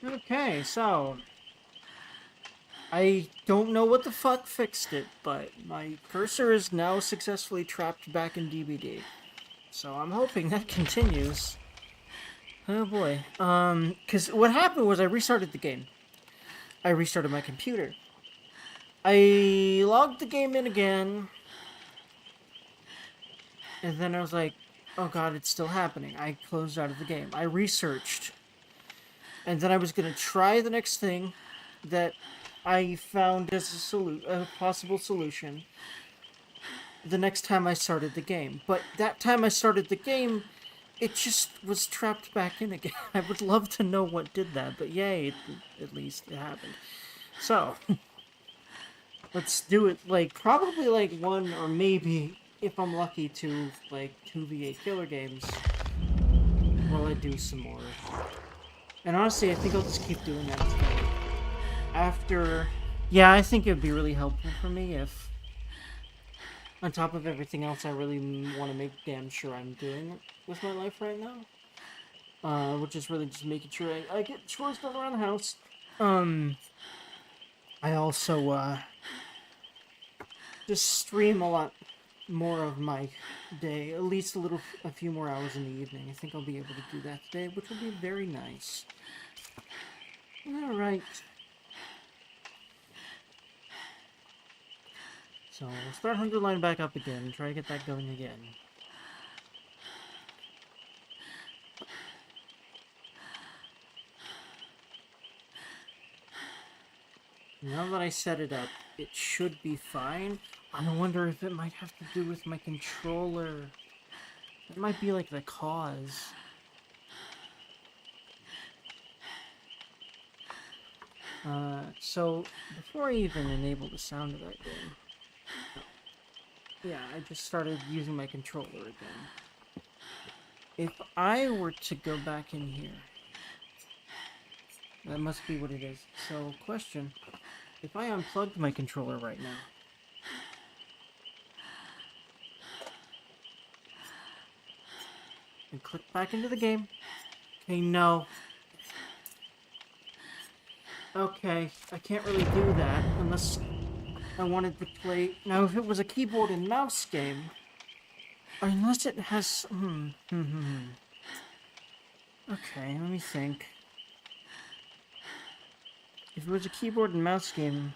Okay, so I don't know what the fuck fixed it, but my cursor is now successfully trapped back in DBD. So I'm hoping that continues. Oh boy. Cause what happened was I restarted the game. I restarted my computer. I logged the game in again. And then I was like, oh god, it's still happening. I closed out of the game. I researched. And then I was gonna try the next thing that I found as a possible solution the next time I started the game. But that time I started the game, it just was trapped back in again. I would love to know what did that, but yay, at least it happened. So, let's do it, like, probably, like, one or maybe, if I'm lucky, two, like, 2v8 killer games while I do some more. And honestly, I think I'll just keep doing that today. After... Yeah, I think it would be really helpful for me if, on top of everything else I really want to make damn sure I'm doing with my life right now, which is really just making sure I get chores done around the house. I also, just stream a lot more of my day, at least a few more hours in the evening. I think I'll be able to do that today, which will be very nice. Alright. So, we'll start Hunger Line back up again and try to get that going again. Now that I set it up, it should be fine. I wonder if it might have to do with my controller. It might be like the cause. So, before I even enable the sound of that game, yeah, I just started using my controller again. If I were to go back in here, that must be what it is. So, question, if I unplugged my controller right now, and click back into the game, okay, no. Okay, I can't really do that unless I wanted to play... Now, if it was a keyboard and mouse game, unless it has... Okay, let me think. If it was a keyboard and mouse game,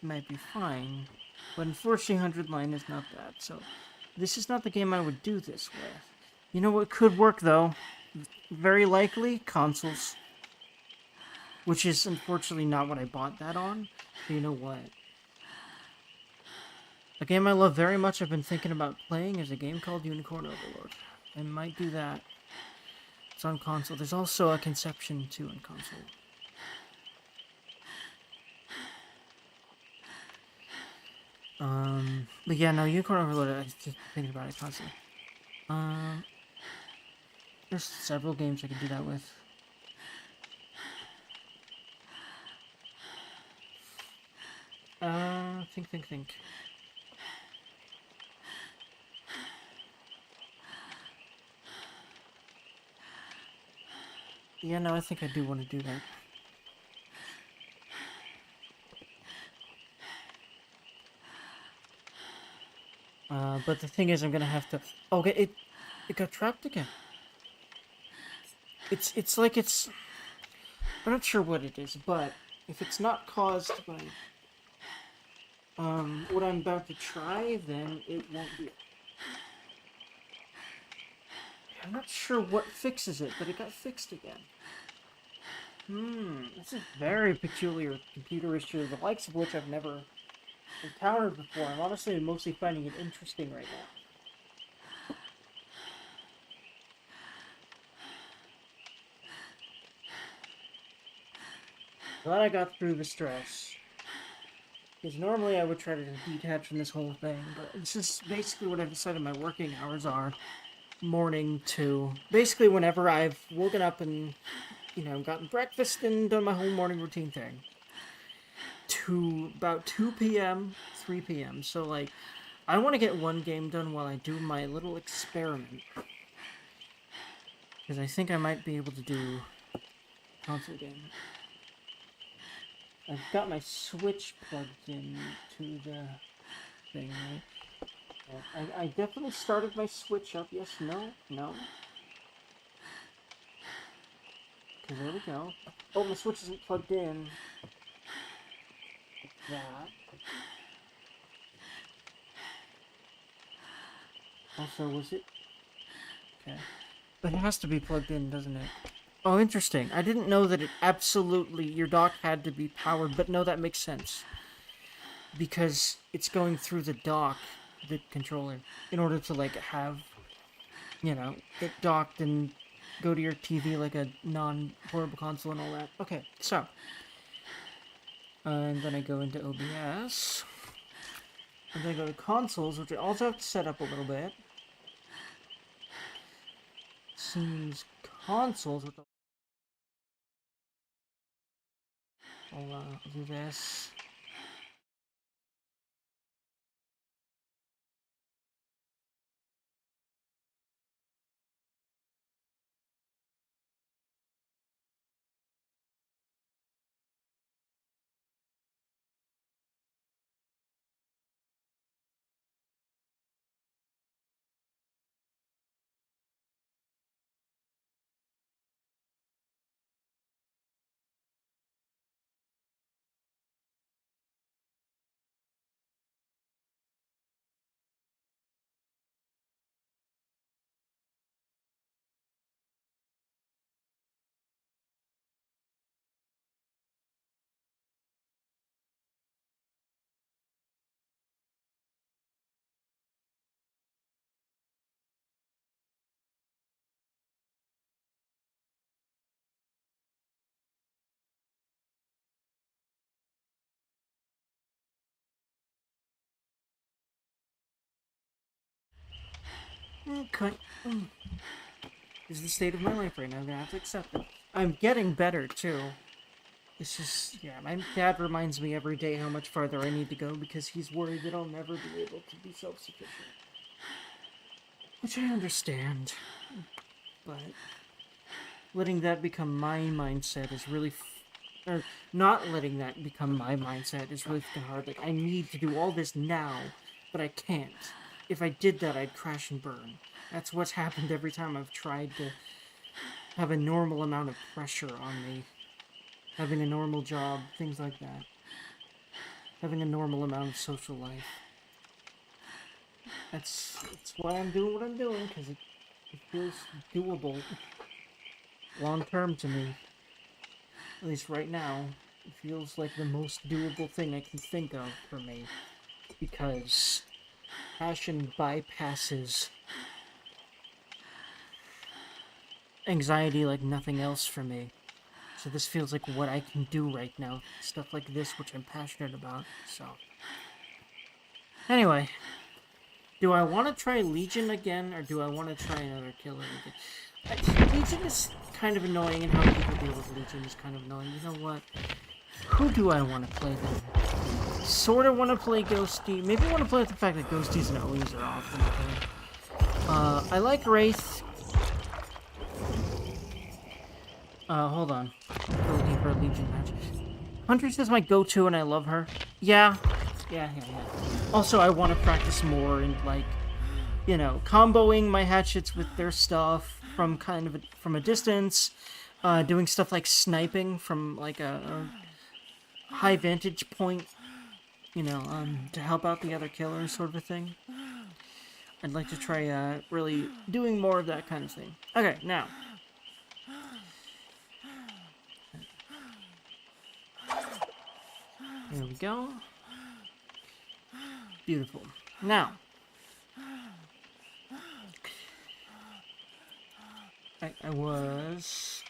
it might be fine. But unfortunately, 100 Line is not that, so... This is not the game I would do this with. You know what could work, though? Very likely, consoles. Which is, unfortunately, not what I bought that on. But you know what? A game I love very much I've been thinking about playing is a game called Unicorn Overlord. I might do that. It's on console. There's also a Conception 2 on console. But yeah, no, Unicorn Overlord, I just think about it constantly. There's several games I could do that with. Think. Yeah, no, I think I do want to do that. But the thing is, I'm gonna have to... Okay, it got trapped again. It's like it's... I'm not sure what it is, but if it's not caused by... what I'm about to try, then it won't be... I'm not sure what fixes it, but it got fixed again. This is a very peculiar computer issue, the likes of which I've never encountered before. I'm honestly mostly finding it interesting right now. Glad I got through the stress. Because normally I would try to detach from this whole thing, but this is basically what I've decided my working hours are. Morning to... Basically whenever I've woken up and, you know, gotten breakfast and done my whole morning routine thing. To about 2 p.m., 3 p.m. So, like, I want to get one game done while I do my little experiment. Because I think I might be able to do console game. I've got my Switch plugged in to the thing, right? I definitely started my Switch up. Yes, no, no. Okay, there we go. Oh, my Switch isn't plugged in. Like that. Also, was it? Okay. But it has to be plugged in, doesn't it? Oh, interesting. I didn't know that it absolutely, your dock had to be powered, but no, that makes sense. Because it's going through the dock, the controller, in order to, like, have, you know, it docked and go to your TV like a non-portable console and all that. Okay, so. And then I go into OBS. And then I go to consoles, which I also have to set up a little bit. Seems consoles with the... I'll do this. Okay. This is the state of my life right now. I'm gonna have to accept it. I'm getting better, too. It's just, yeah, my dad reminds me every day how much farther I need to go because he's worried that I'll never be able to be self-sufficient. Which I understand. But letting that become my mindset is really... or not letting that become my mindset is really fucking hard. Like, I need to do all this now, but I can't. If I did that, I'd crash and burn. That's what's happened every time I've tried to have a normal amount of pressure on me. Having a normal job, things like that. Having a normal amount of social life. That's why I'm doing what I'm doing, because it feels doable. Long term to me. At least right now. It feels like the most doable thing I can think of for me. Because passion bypasses anxiety like nothing else for me. So this feels like what I can do right now. Stuff like this, which I'm passionate about. So, anyway. Do I want to try Legion again, or do I want to try another killer again? Legion is kind of annoying, and how people deal with Legion is kind of annoying. You know what? Who do I want to play then? Sort of want to play Ghosty. Maybe I want to play with the fact that Ghosties and O's are often okay. I like Wraith. Hold on. Go looking for a Legion match. Huntress is my go-to, and I love her. Yeah. Yeah. Also, I want to practice more and, like, you know, comboing my hatchets with their stuff from kind of from a distance, doing stuff like sniping from, like, a high vantage point, you know, to help out the other killers, sort of a thing. I'd like to try, really doing more of that kind of thing. Okay, now. There we go. Beautiful. Now. I was...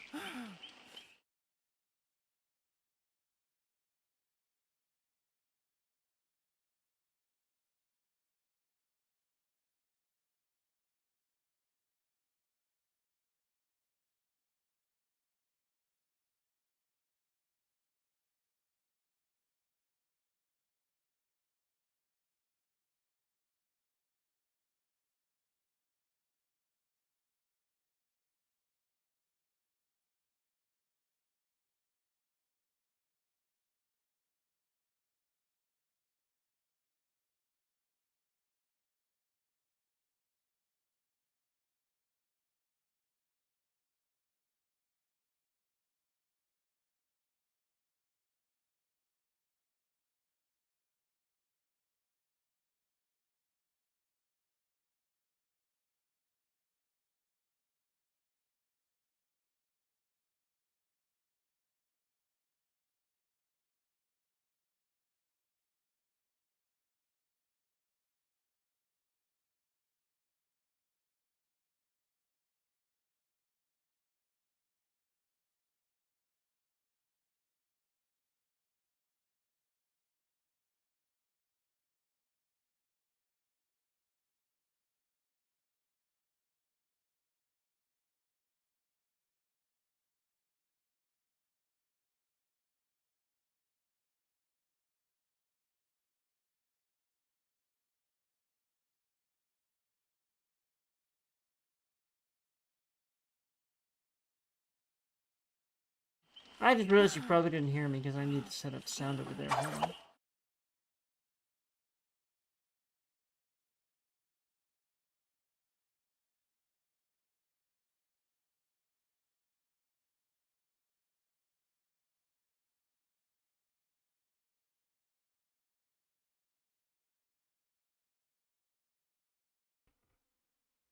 I just realized you probably didn't hear me because I need to set up sound over there. Hold on.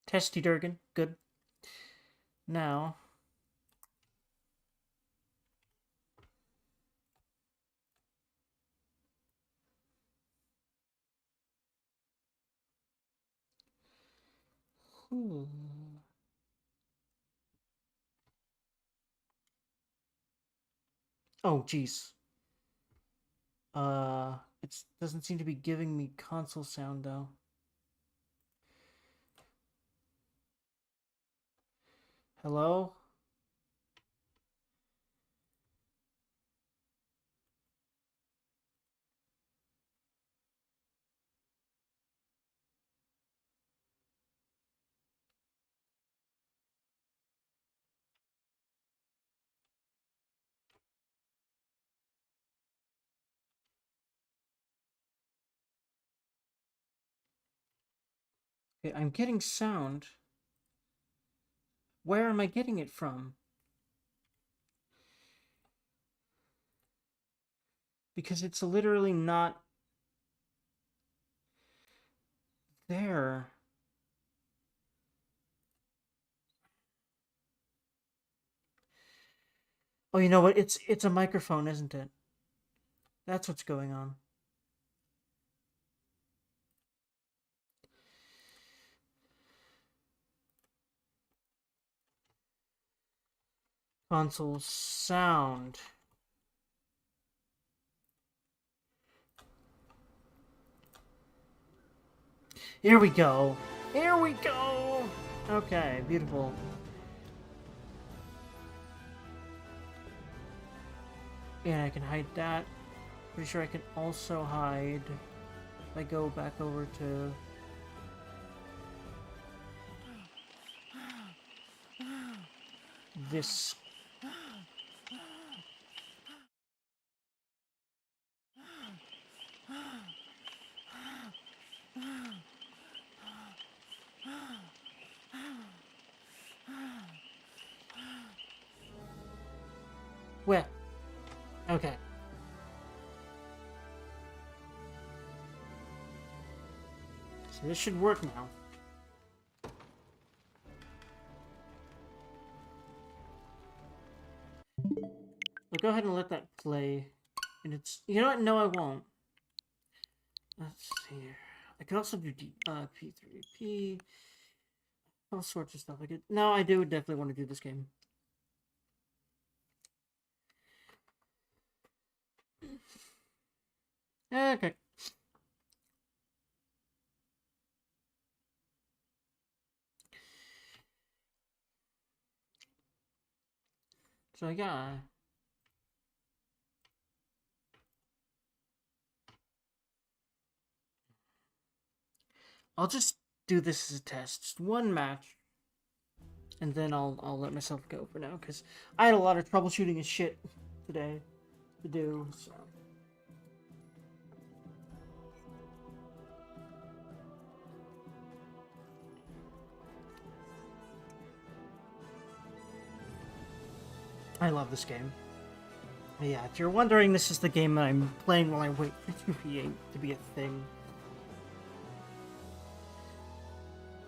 Testy Durgan. Good. Now. Hmm. Oh, jeez. It doesn't seem to be giving me console sound, though. Hello? Okay, I'm getting sound. Where am I getting it from? Because it's literally not there. Oh, you know what? It's a microphone, isn't it? That's what's going on. Console sound. Here we go. Here we go. Okay, beautiful. And I can hide that. Pretty sure I can also hide. If I go back over to this. Where? Okay. So this should work now. I'll go ahead and let that play. And it's... You know what? No, I won't. Let's see here. I could also do P3P. All sorts of stuff. I could... No, I do definitely want to do this game. Okay. So yeah. I'll just do this as a test. Just one match. And then I'll let myself go for now, because I had a lot of troubleshooting and shit today to do, so. I love this game. But yeah, if you're wondering, this is the game that I'm playing while I wait for 2P8 to be a thing.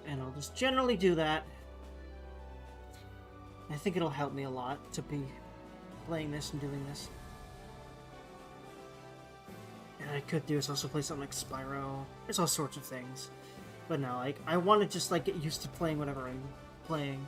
And I'll just generally do that. I think it'll help me a lot to be playing this and doing this. And I could do is also play something like Spyro. There's all sorts of things. But no, like, I want to just, like, get used to playing whatever I'm playing.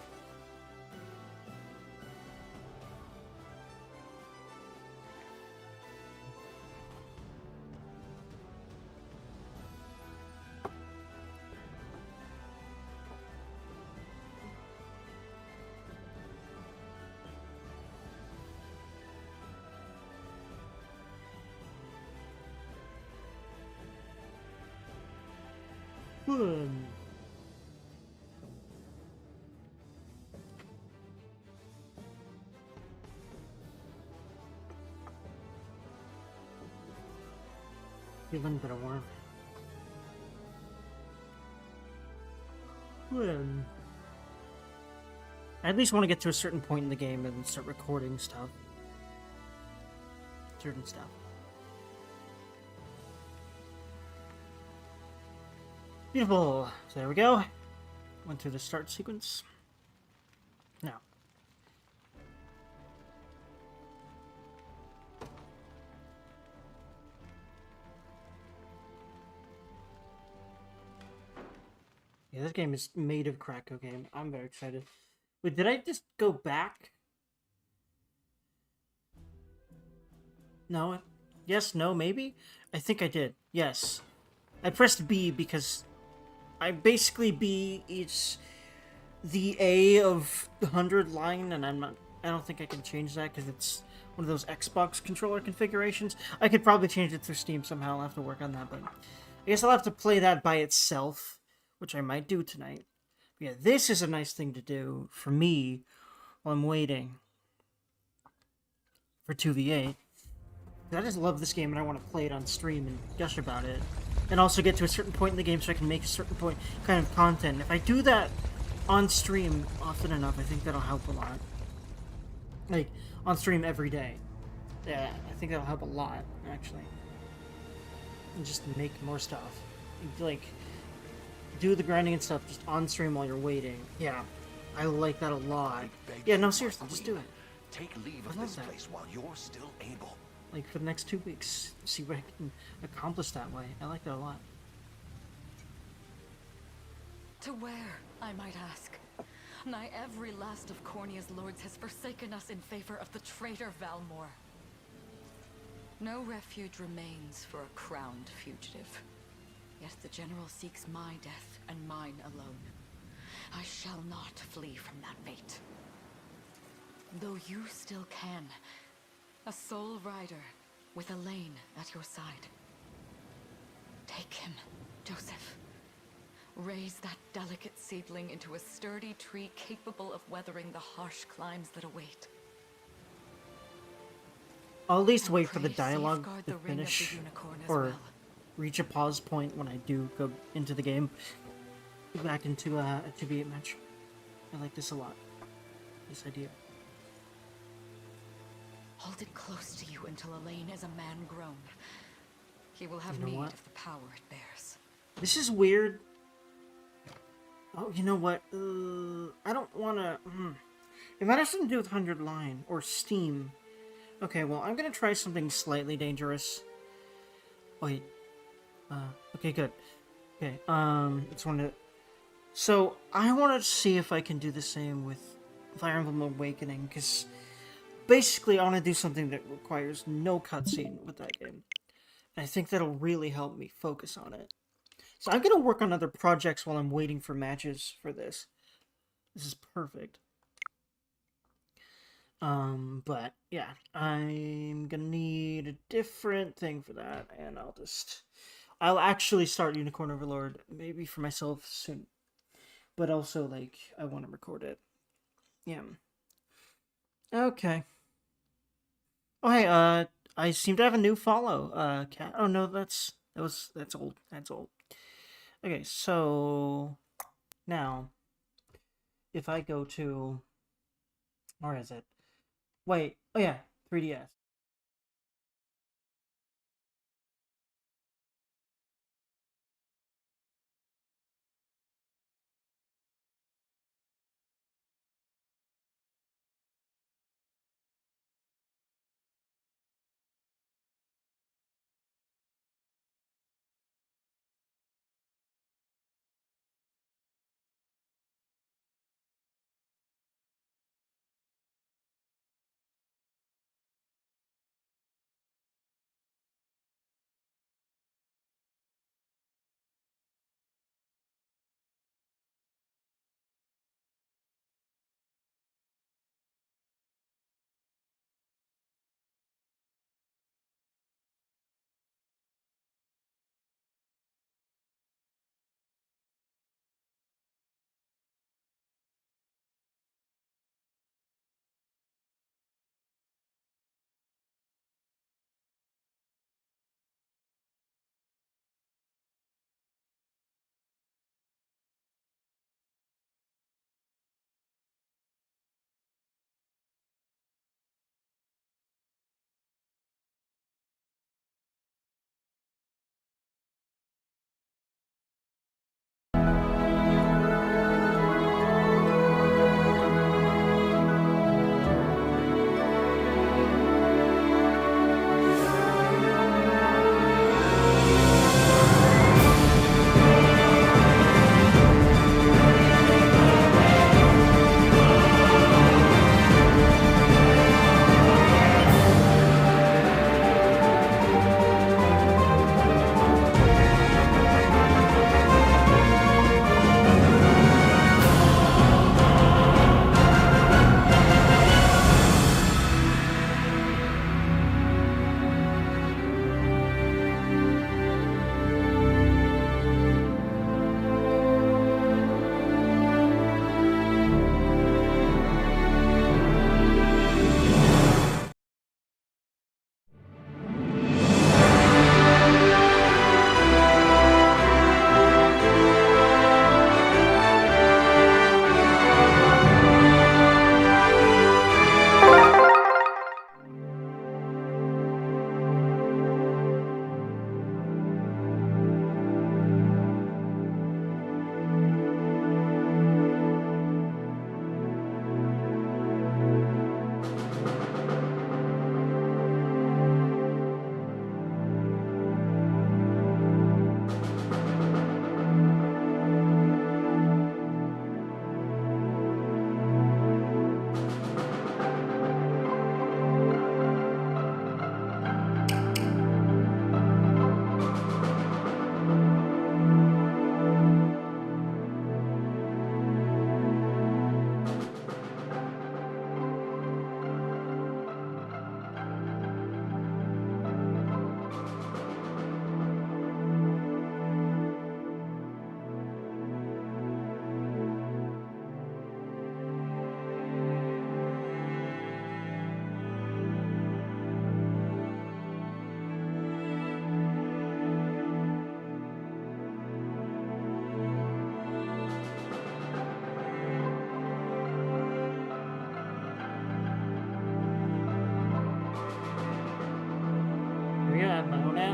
Boom. feeling a bit of warmth. Well, I at least want to get to a certain point in the game and start recording stuff. Certain stuff. Beautiful. So there we go. Went through the start sequence. Now. Yeah, this game is made of crack cocaine. I'm very excited. Wait, did I just go back? No. Yes, no, maybe? I think I did. Yes. I pressed B because I basically B is the A of the 100 line, and I don't think I can change that because it's one of those Xbox controller configurations. I could probably change it through Steam somehow. I'll have to work on that, but I guess I'll have to play that by itself, which I might do tonight. But yeah, this is a nice thing to do for me while I'm waiting for 2v8. I just love this game and I want to play it on stream and gush about it. And also get to a certain point in the game so I can make a certain point kind of content. If I do that on stream often enough, I think that'll help a lot. Like, on stream every day. Yeah, I think that'll help a lot, actually. And just make more stuff. Like, do the grinding and stuff just on stream while you're waiting. Yeah, I like that a lot. Yeah, no, seriously, just do it. Take leave of this place while you're still able. Like, for the next 2 weeks, see what I can accomplish that way. I like that a lot. To where, I might ask? Nigh every last of Cornia's lords has forsaken us in favor of the traitor Valmor. No refuge remains for a crowned fugitive. Yet the general seeks my death and mine alone. I shall not flee from that fate. Though you still can, a sole rider with Elaine at your side. Take him, Joseph. Raise that delicate seedling into a sturdy tree capable of weathering the harsh climbs that await. I'll at least wait for the dialogue to finish, or reach a pause point when I do go into the game. Back into a 2v8 match. I like this a lot. This idea. Hold it close to you until Elaine is a man grown. He will have need of the power it bears. This is weird. Oh, you know what? I don't want to... If that has something to do with 100 line or Steam... Okay, well, I'm going to try something slightly dangerous. Wait. Okay, good. Okay, it's one to... So, I want to see if I can do the same with Fire Emblem Awakening, because... Basically, I want to do something that requires no cutscene with that game. And I think that'll really help me focus on it. So I'm going to work on other projects while I'm waiting for matches for this. This is perfect. But yeah, I'm going to need a different thing for that. And I'll actually start Unicorn Overlord, maybe for myself soon. But also, like, I want to record it. Yeah. Okay. Oh, hey, I seem to have a new follow. Cat. Oh no, that's old. That's old. Okay, so now if I go to, where is it? Wait. Oh yeah, 3DS.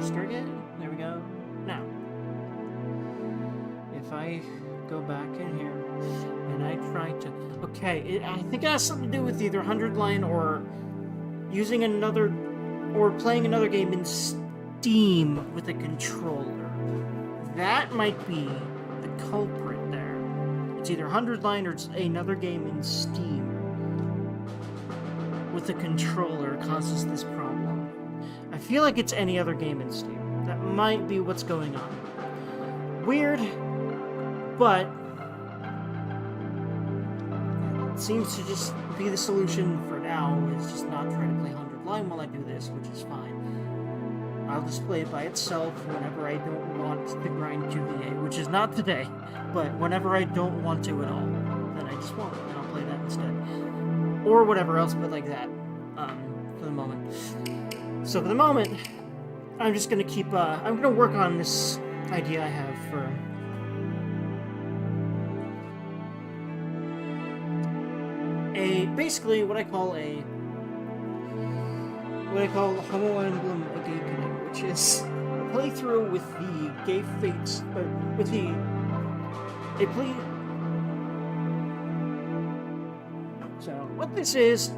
faster again. There we go. Now, if I go back in here and I try to... Okay, I think it has something to do with either 100 line or using another... or playing another game in Steam with a controller. That might be the culprit there. It's either 100 line or it's another game in Steam with a controller causes this problem. I feel like it's any other game in Steam. That might be what's going on. Weird, but it seems to just be the solution for now, is just not try to play 100 line while I do this, which is fine. I'll just play it by itself whenever I don't want to grind QVA, which is not today, but whenever I don't want to at all, then I just won't, and I'll play that instead. Or whatever else, but like that, for the moment. So for the moment, I'm just gonna keep, I'm gonna work on this idea I have for basically what I call Homo Emblem Awakening, which is a playthrough with the gay fates, So what this is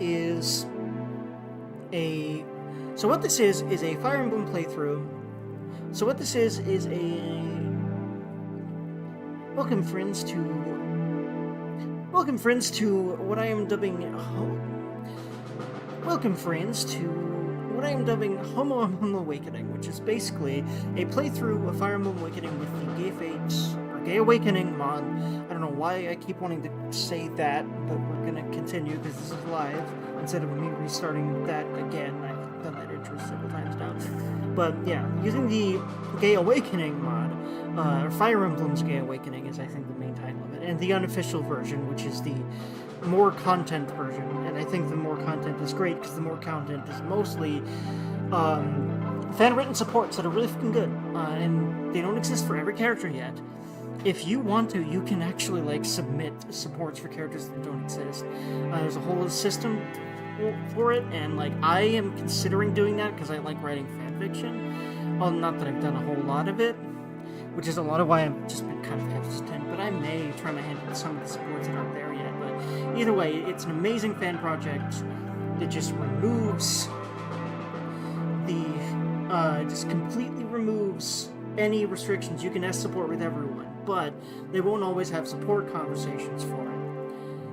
a Fire Emblem playthrough. So what this is a welcome friends to what I am dubbing Homo Emblem Awakening, which is basically a playthrough of Fire Emblem Awakening with the Gay Fates, or Gay Awakening mod. I don't know why I keep wanting to say that, but we're gonna continue because this is live, instead of me restarting that again. I've done that intro several times now. But yeah, using the Gay Awakening mod, or Fire Emblem's Gay Awakening is I think the main title of it, and the unofficial version, which is the more content version. And I think the more content is great because the more content is mostly fan-written supports that are really fucking good, and they don't exist for every character yet. If you want to, you can actually like submit supports for characters that don't exist. There's a whole system for it, and like I am considering doing that because I like writing fan fiction. Well, not that I've done a whole lot of it, which is a lot of why I've just been kind of hesitant, but I may try my hand at some of the supports that aren't there yet. But either way, it's an amazing fan project. It just removes just completely removes any restrictions. You can S support with everyone, but they won't always have support conversations for it.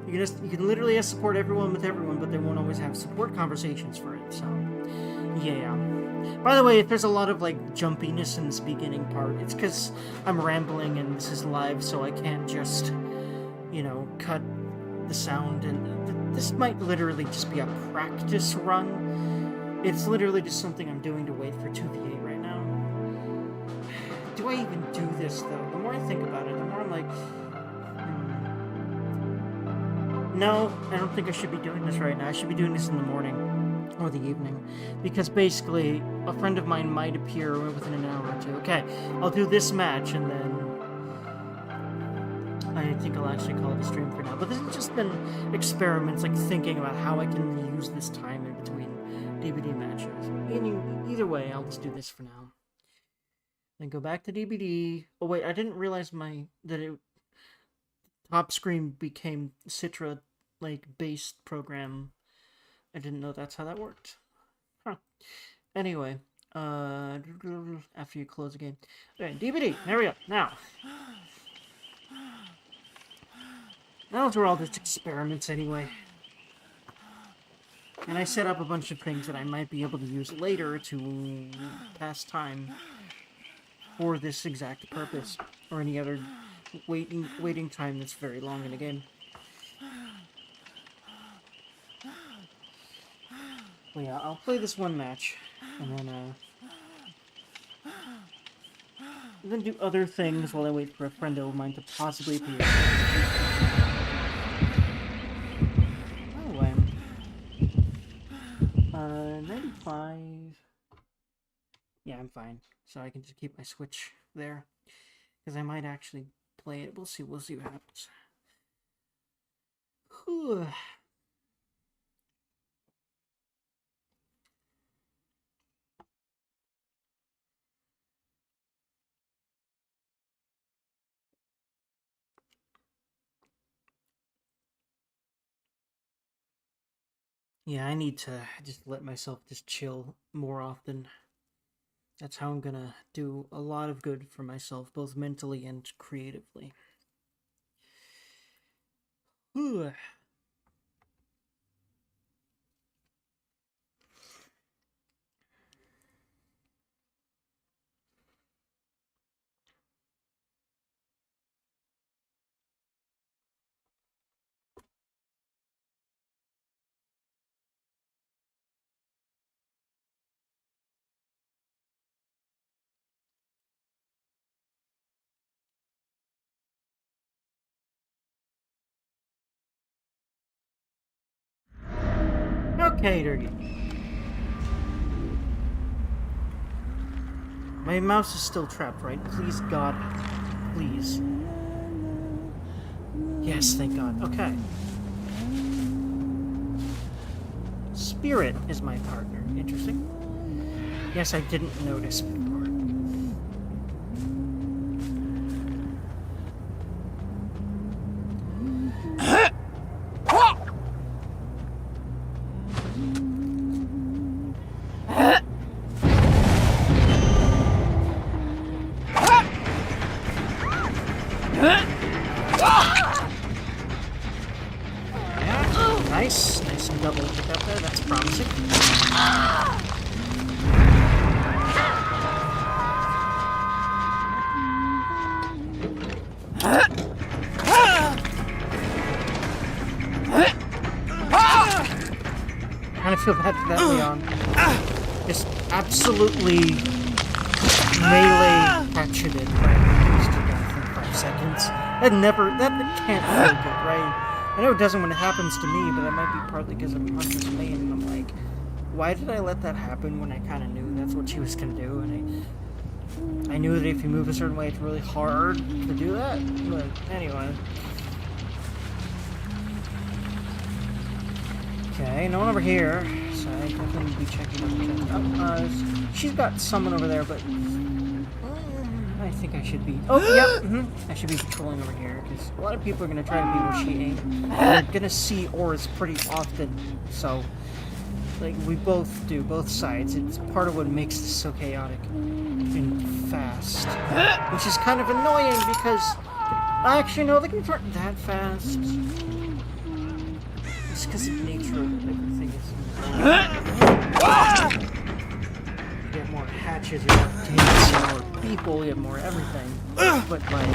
You can literally S support everyone with everyone, but they won't always have support conversations for it, so yeah. By the way, if there's a lot of like jumpiness in this beginning part, it's because I'm rambling and this is live, so I can't just, cut the sound, and this might literally just be a practice run. It's literally just something I'm doing to wait for 2v8 right now. Do I even do this, though? The more I think about it, the more I'm like, no, I don't think I should be doing this right now. I should be doing this in the morning or the evening, because basically a friend of mine might appear within an hour or two. Okay, I'll do this match, and then I think I'll actually call it a stream for now. But this has just been experiments, like thinking about how I can use this time in between DBD matches. Either way, I'll just do this for now. Then go back to DBD. Oh wait, I didn't realize top screen became Citra based program. I didn't know that's how that worked. Huh. Anyway, after you close the game. Okay, DBD. There we go. Now those were all just experiments anyway. And I set up a bunch of things that I might be able to use later to pass time for this exact purpose, or any other waiting time that's very long in a game. Well, yeah, I'll play this one match, and then do other things while I wait for a friend of mine to possibly appear. Anyway, 95. Yeah, I'm fine. So I can just keep my Switch there, because I might actually play it. We'll see what happens. Whew. Yeah, I need to just let myself just chill more often. That's how I'm gonna do a lot of good for myself, both mentally and creatively. Whew. Okay, there you go. My mouse is still trapped, right? Please, God. Please. Yes, thank God. Okay. Spirit is my partner. Interesting. Yes, I didn't notice before. Nice. Nice and double pick up there. That's promising. Kind of feel bad for that, Leon. Just absolutely melee hatcheted by Mr. Death in 5 seconds. That can't feel good, right? I know it doesn't when it happens to me, but that might be partly because I'm Hunter's main, and I'm like, why did I let that happen when I kind of knew that's what she was going to do, and I knew that if you move a certain way, it's really hard to do that, but anyway. Okay, no one over here, so I definitely be checking out the chest. She's got someone over there, but I think I should be... Oh, yep, I should be patrolling over here, because a lot of people are going to try to be where she ain't. They're going to see auras pretty often, so... Like, we both do, both sides. It's part of what makes this so chaotic and fast. Which is kind of annoying, because... Actually, no, they can turn that fast. It's because of nature of everything is... You get more hatches, you have tanks, you have more people, you have more everything. But, like...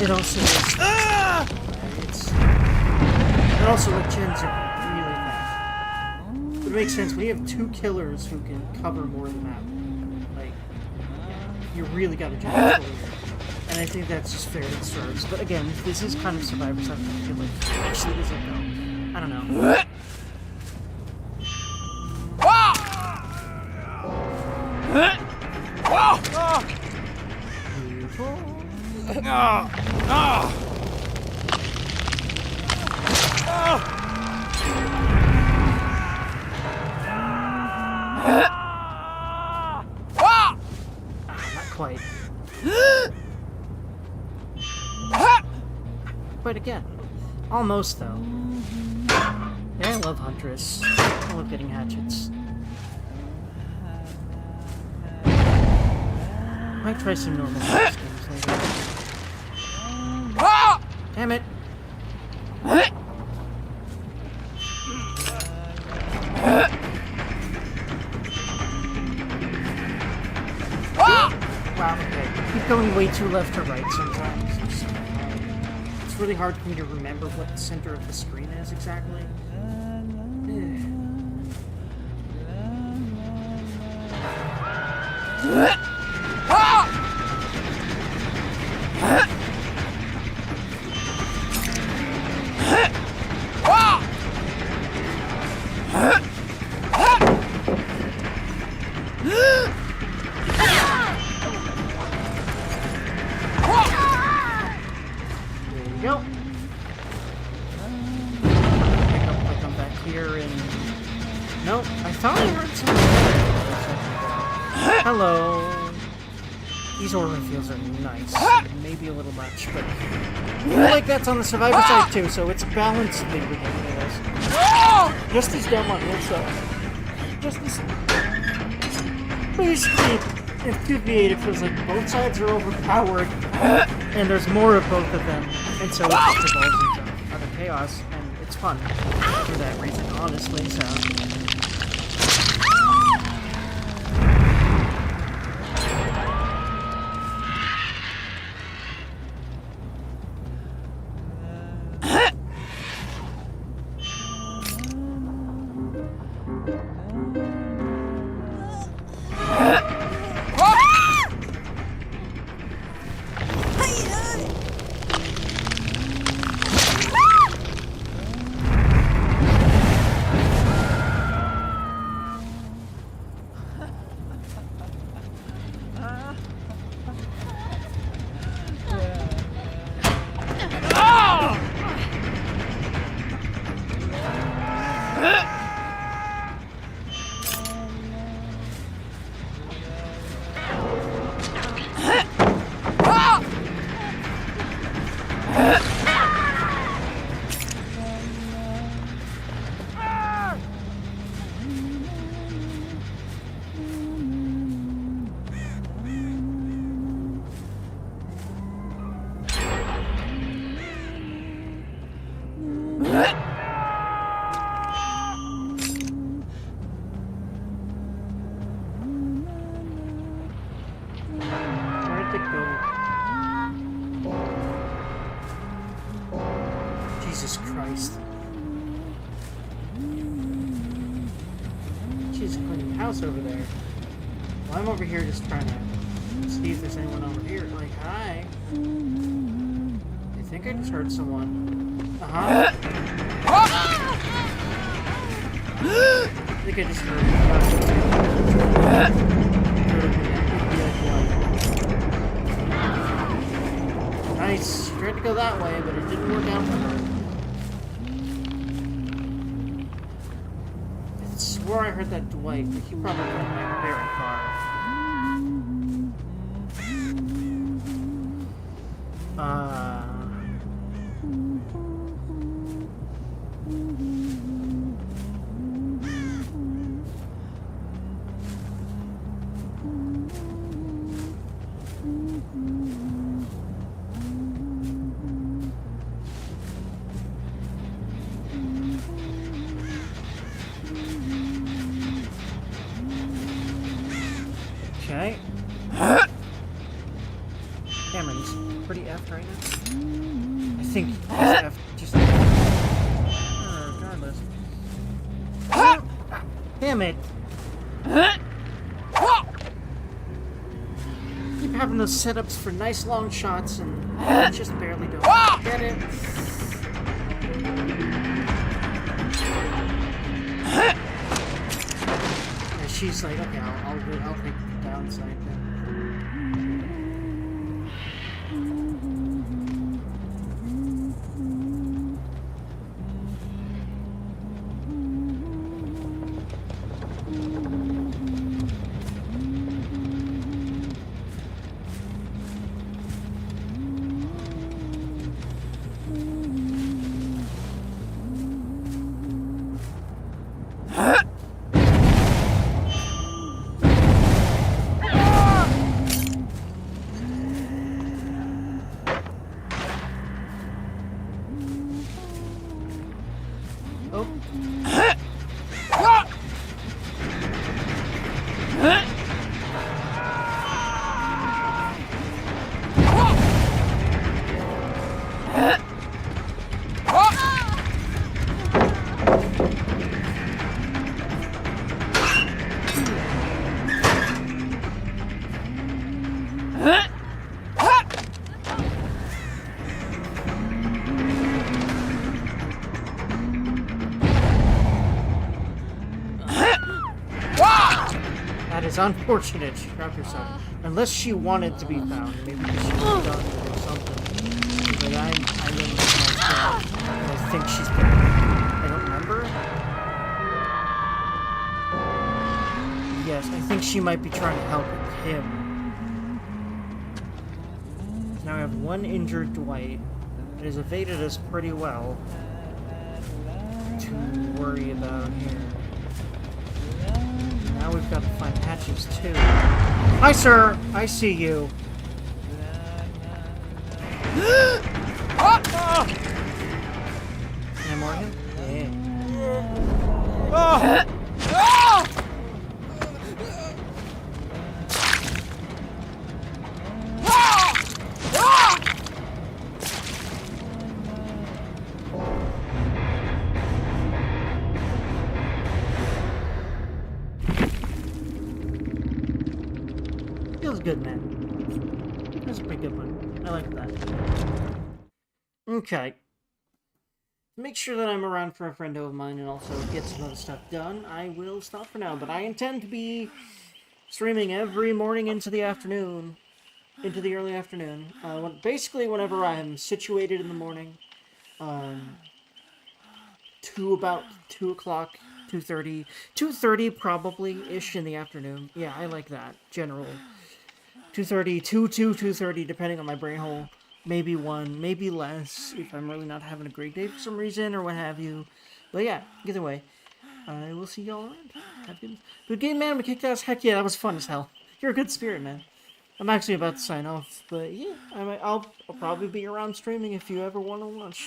It also is... It also, like, gens are really fast. It makes sense, when you have 2 killers who can cover more of the map, like, you really gotta jump forward. And I think that's just fair and serves. But again, this is kind of Survivor's, I feel like. Actually, is it though? I don't know. Not quite. But again, almost though. Yeah, I love Huntress. I love getting hatchets. Might try some normal games later. Damn it! Wow, okay. Keep going way too left to right sometimes. It's really hard for me to remember what the center of the screen is exactly. These organ fields are nice. Maybe a little much, but like that's on the survivor side too, so it's balanced in the beginning of this. Just as dumb on this side. Just as basically infuriated. It feels like both sides are overpowered, and there's more of both of them, and so it just evolves into other chaos, and it's fun for that reason, honestly. So. Jesus Christ. She's cleaning the house over there. Well, I'm over here just trying to see if there's anyone over here. Like, hi. I think I just heard someone. Uh-huh. I think I just heard nice. Tried to go that way, but it didn't work out for her. I swore I heard that Dwight, but he probably went back very far. Okay. Cameron's pretty effed right now. I think he's effed just regardless. Damn it! Keep having those setups for nice long shots and just barely don't get it. And she's like, okay, I'll take the downside then. That is unfortunate. She grabbed herself. Unless she wanted to be found. Maybe she was done or something. But I really I think she's been. I don't remember. Yes, I think she might be trying to help him. have one injured Dwight. It has evaded us pretty well to worry about here. Now we've got to find Patches too. Hi, sir! I see you. Can I mark him? Yeah. Feels good, man. That's a pretty good one. I like that. Okay. To make sure that I'm around for a friend of mine and also get some other stuff done, I will stop for now. But I intend to be streaming every morning into the afternoon. Into the early afternoon. Basically, whenever I'm situated in the morning. To about 2 o'clock, 2:30. 2:30 probably-ish in the afternoon. Yeah, I like that, generally. 2:30, 2:30, depending on my brain hole. Maybe 1, maybe less, if I'm really not having a great day for some reason, or what have you. But yeah, either way, I will see y'all around. Have good game, man. We kicked ass. Heck yeah, that was fun as hell. You're a good spirit, man. I'm actually about to sign off, but yeah, I'll probably be around streaming if you ever want to watch.